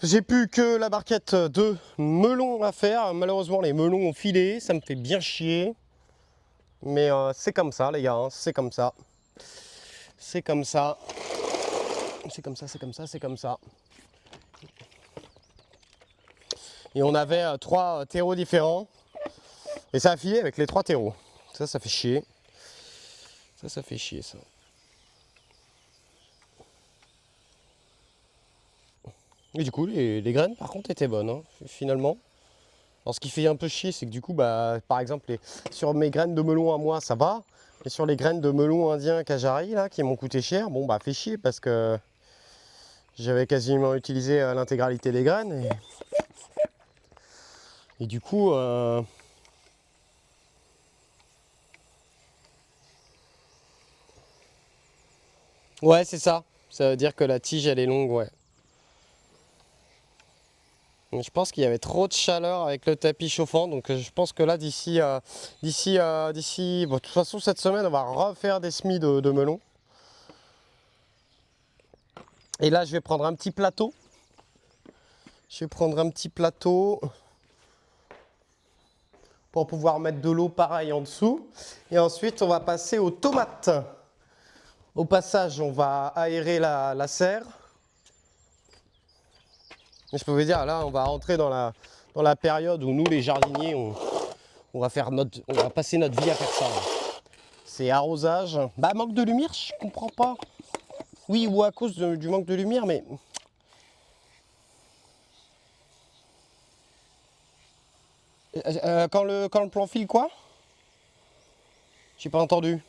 J'ai plus que la barquette de melons à faire. Malheureusement, les melons ont filé, ça me fait bien chier. Mais c'est comme ça, les gars, hein, c'est comme ça. C'est comme ça. C'est comme ça, c'est comme ça, c'est comme ça. Et on avait 3 terreaux différents. Et ça a filé avec les 3 terreaux. Ça fait chier. Ça fait chier, ça. Et du coup, les graines, par contre, étaient bonnes, hein, finalement. Alors, ce qui fait un peu chier, c'est que du coup, bah, par exemple, sur mes graines de melon à moi, ça va. Et sur les graines de melon indien Kajari, là, qui m'ont coûté cher, bon, bah, fait chier parce que j'avais quasiment utilisé l'intégralité des graines. Et du coup, ouais, c'est ça. Ça veut dire que la tige, elle est longue, ouais. Je pense qu'il y avait trop de chaleur avec le tapis chauffant, donc je pense que là, bon, de toute façon, cette semaine, on va refaire des semis de melon. Et là, je vais prendre un petit plateau. Je vais prendre un petit plateau pour pouvoir mettre de l'eau pareil en dessous. Et ensuite, on va passer aux tomates. Au passage, on va aérer la serre. Et je peux vous dire, là, on va rentrer dans la période où nous, les jardiniers, on va passer notre vie à faire ça. C'est arrosage. Bah, manque de lumière, je comprends pas. Oui, ou à cause du manque de lumière, mais... quand le plan file, quoi? J'ai pas entendu.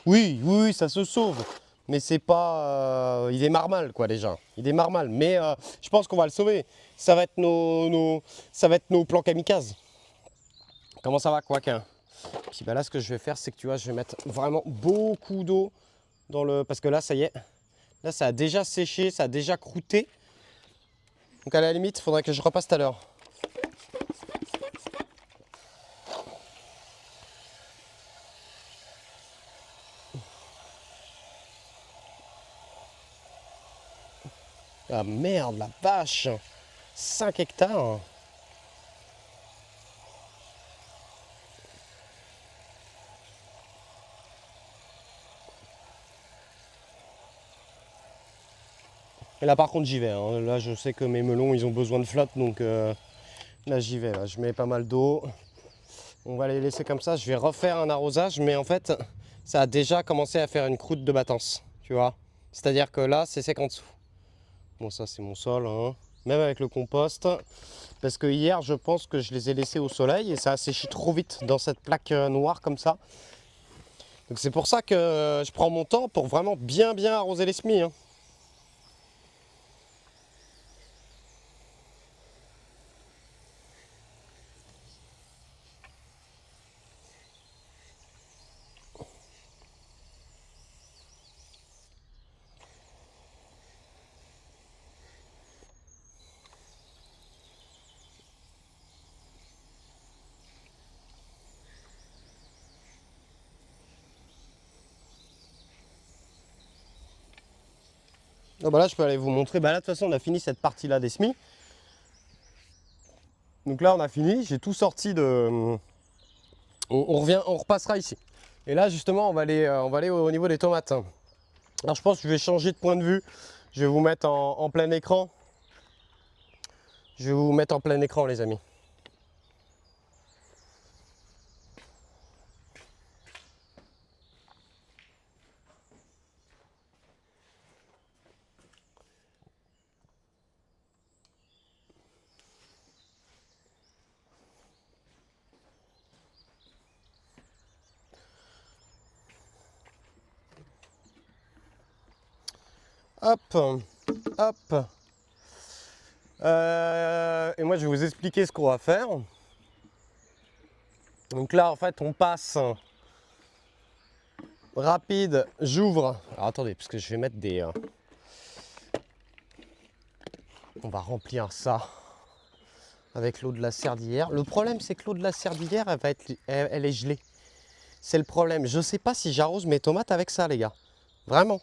Oui, oui, oui, ça se sauve. Mais c'est pas... il démarre mal, quoi, déjà. Il démarre mal. Mais je pense qu'on va le sauver. Ça va être ça va être nos plans kamikazes. Comment ça va, Quaquin? Puis bah là, ce que je vais faire, c'est que tu vois, je vais mettre vraiment beaucoup d'eau dans le... Parce que là, ça y est. Là, ça a déjà séché, ça a déjà croûté. Donc à la limite, il faudrait que je repasse tout à l'heure. Ah merde, la vache! 5 hectares! Et là par contre j'y vais, hein. Là je sais que mes melons ils ont besoin de flotte, donc là j'y vais, là. Je mets pas mal d'eau. On va les laisser comme ça, je vais refaire un arrosage, mais en fait ça a déjà commencé à faire une croûte de battance, tu vois. C'est-à-dire que là c'est sec en dessous. Bon ça c'est mon sol, hein. Même avec le compost. Parce que hier je pense que je les ai laissés au soleil et ça a séché trop vite dans cette plaque noire comme ça. Donc c'est pour ça que je prends mon temps pour vraiment bien arroser les semis, hein. Oh bah là je peux aller vous montrer, bah là de toute façon on a fini cette partie là des semis. Donc là on a fini, j'ai tout sorti de... On revient, on repassera ici. Et là justement on va aller au niveau des tomates. Alors je pense que je vais changer de point de vue. Je vais vous mettre en plein écran. Je vais vous mettre en plein écran les amis. Hop, hop. Et moi je vais vous expliquer ce qu'on va faire. Donc là en fait on passe rapide, j'ouvre. Alors attendez, parce que je vais mettre des... On va remplir ça avec l'eau de la Serdillière. Le problème c'est que l'eau de la Serdillière elle est gelée. C'est le problème. Je sais pas si j'arrose mes tomates avec ça les gars. Vraiment.